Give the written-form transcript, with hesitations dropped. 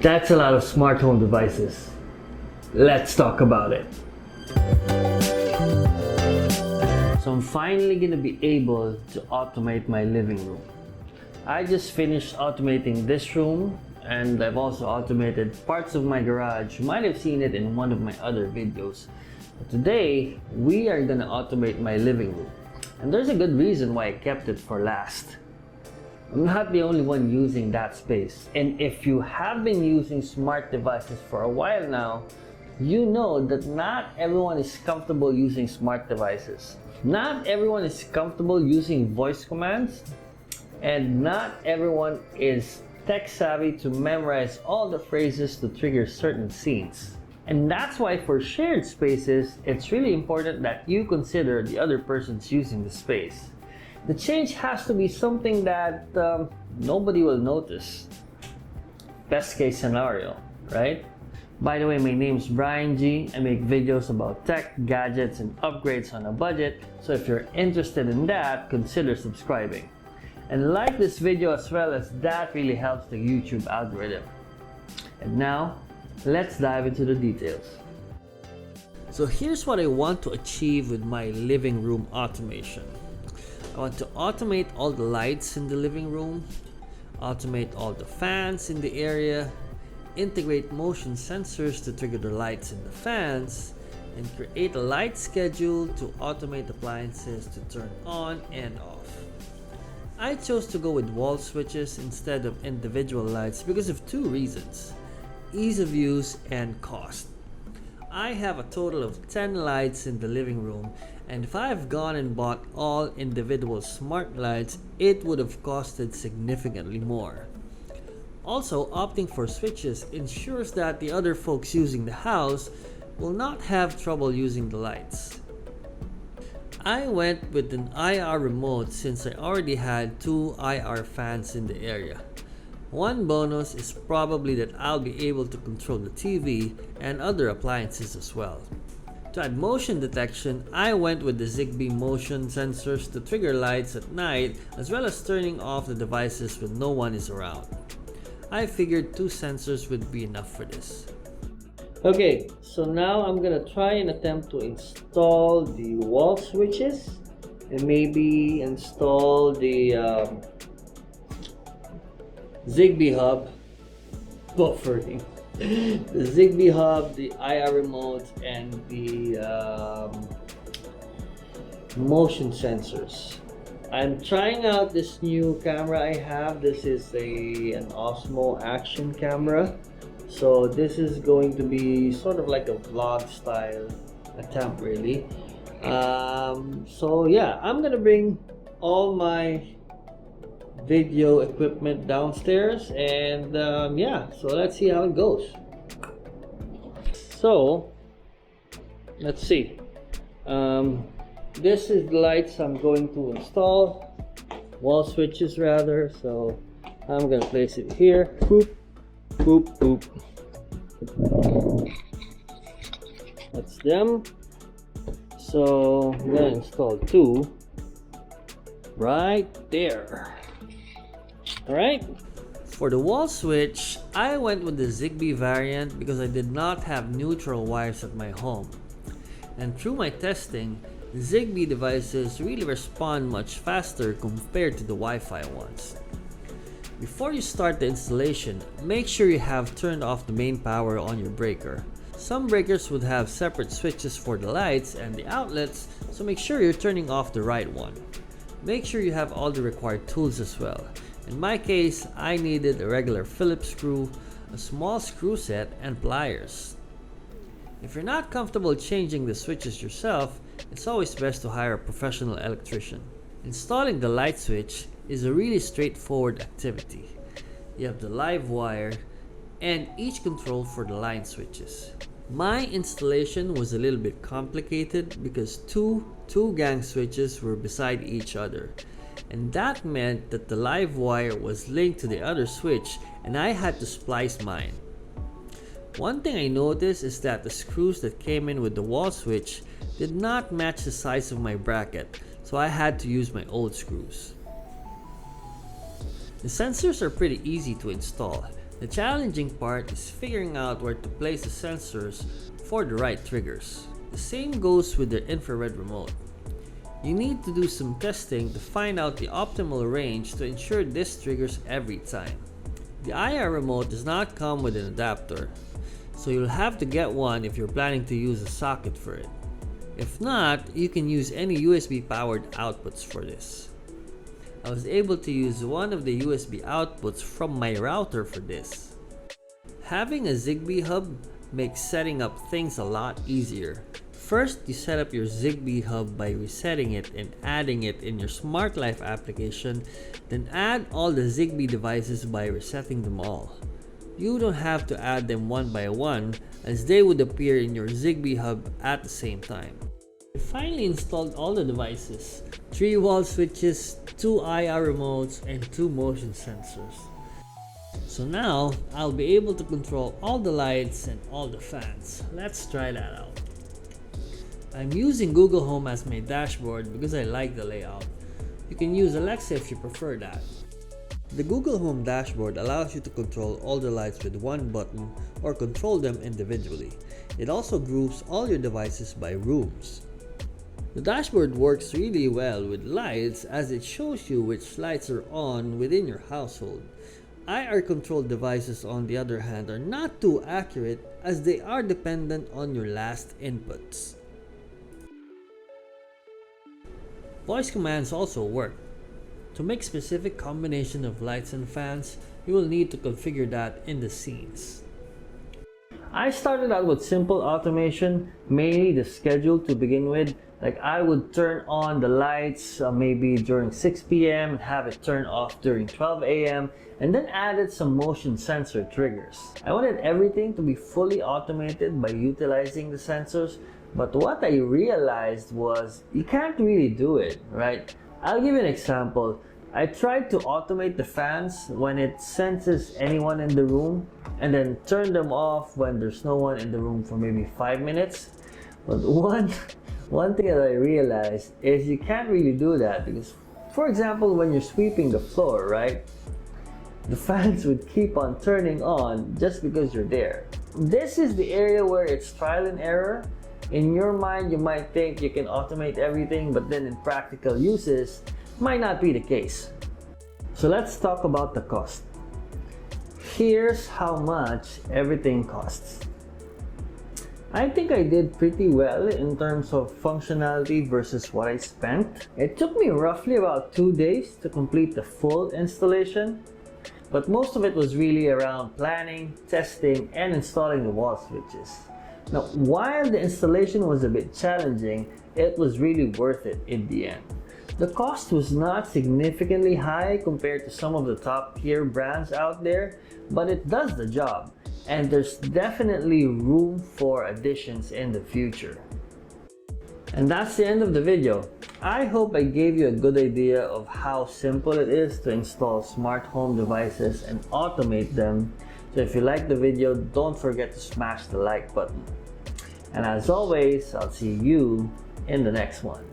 That's a lot of smart home devices. Let's talk about it. So I'm finally gonna be able to automate my living room. I just finished automating this room, and I've also automated parts of my garage. You might have seen it in one of my other videos. But today, we are gonna automate my living room. And there's a good reason why I kept it for last. I'm not the only one using that space. And if you have been using smart devices for a while now, you know that not everyone is comfortable using smart devices. Not everyone is comfortable using voice commands, and not everyone is tech savvy to memorize all the phrases to trigger certain scenes. And that's why for shared spaces, it's really important that you consider the other person's using the space. The change has to be something that nobody will notice. Best case scenario, right? By the way, my name's Brian G. I make videos about tech, gadgets, and upgrades on a budget. So if you're interested in that, consider subscribing. And like this video as well, as that really helps the YouTube algorithm. And now, let's dive into the details. So here's what I want to achieve with my living room automation. I want to automate all the lights in the living room, automate all the fans in the area, integrate motion sensors to trigger the lights in the fans, and create a light schedule to automate appliances to turn on and off. I chose to go with wall switches instead of individual lights because of two reasons: ease of use and cost. I have a total of 10 lights in the living room, and if I've gone and bought all individual smart lights, it would have costed significantly more. Also, opting for switches ensures that the other folks using the house will not have trouble using the lights. I went with an IR remote since I already had 2 IR fans in the area. One bonus is probably that I'll be able to control the TV and other appliances as well. To add motion detection, I went with the Zigbee motion sensors to trigger lights at night, as well as turning off the devices when no one is around. I figured 2 sensors would be enough for this. Okay, so now I'm gonna try and attempt to install the wall switches and maybe install the Zigbee Hub. Buffering. The Zigbee Hub, the IR remote, and the motion sensors. I'm trying out this new camera I have. This is an Osmo action camera. So this is going to be sort of like a vlog style attempt really. So yeah, I'm gonna bring all my video equipment downstairs, and yeah, so let's see how it goes. So let's see. This is the lights I'm going to install, wall switches rather. So I'm gonna place it here. Boop, boop, boop. That's them. So I'm gonna install 2 right there. Alright, for the wall switch, I went with the Zigbee variant because I did not have neutral wires at my home. And through my testing, Zigbee devices really respond much faster compared to the Wi-Fi ones. Before you start the installation, make sure you have turned off the main power on your breaker. Some breakers would have separate switches for the lights and the outlets, so make sure you're turning off the right one. Make sure you have all the required tools as well. In my case, I needed a regular Phillips screw, a small screw set, and pliers. If you're not comfortable changing the switches yourself, it's always best to hire a professional electrician. Installing the light switch is a really straightforward activity. You have the live wire and each control for the line switches. My installation was a little bit complicated because two gang switches were beside each other, and that meant that the live wire was linked to the other switch and I had to splice mine. One thing I noticed is that the screws that came in with the wall switch did not match the size of my bracket, so I had to use my old screws. The sensors are pretty easy to install. The challenging part is figuring out where to place the sensors for the right triggers. The same goes with the infrared remote. You need to do some testing to find out the optimal range to ensure this triggers every time. The IR remote does not come with an adapter, so you'll have to get one if you're planning to use a socket for it. If not, you can use any USB powered outputs for this. I was able to use one of the USB outputs from my router for this. Having a Zigbee Hub makes setting up things a lot easier. First, you set up your Zigbee Hub by resetting it and adding it in your Smart Life application, then add all the Zigbee devices by resetting them all. You don't have to add them one by one, as they would appear in your Zigbee Hub at the same time. I finally installed all the devices, 3 wall switches, 2 IR remotes, and 2 motion sensors. So now, I'll be able to control all the lights and all the fans. Let's try that out. I'm using Google Home as my dashboard because I like the layout. You can use Alexa if you prefer that. The Google Home dashboard allows you to control all the lights with one button or control them individually. It also groups all your devices by rooms. The dashboard works really well with lights as it shows you which lights are on within your household. IR controlled devices, on the other hand, are not too accurate as they are dependent on your last inputs. Voice commands also work. To make specific combination of lights and fans, you will need to configure that in the scenes. I started out with simple automation, mainly the schedule to begin with. Like I would turn on the lights maybe during 6 p.m. and have it turn off during 12 a.m. and then added some motion sensor triggers. I wanted everything to be fully automated by utilizing the sensors, but what I realized was you can't really do it, right? I'll give you an example. I tried to automate the fans when it senses anyone in the room and then turn them off when there's no one in the room for maybe 5 minutes. But one thing that I realized is you can't really do that because, for example, when you're sweeping the floor, right? The fans would keep on turning on just because you're there. This is the area where it's trial and error. In your mind, you might think you can automate everything, but then in practical uses, might not be the case. So let's talk about the cost. Here's how much everything costs. I think I did pretty well in terms of functionality versus what I spent. It took me roughly about 2 days to complete the full installation, but most of it was really around planning, testing, and installing the wall switches. Now, while the installation was a bit challenging, it was really worth it in the end. The cost was not significantly high compared to some of the top tier brands out there, but it does the job, and there's definitely room for additions in the future. And that's the end of the video. I hope I gave you a good idea of how simple it is to install smart home devices and automate them. So if you liked the video, don't forget to smash the like button. And as always, I'll see you in the next one.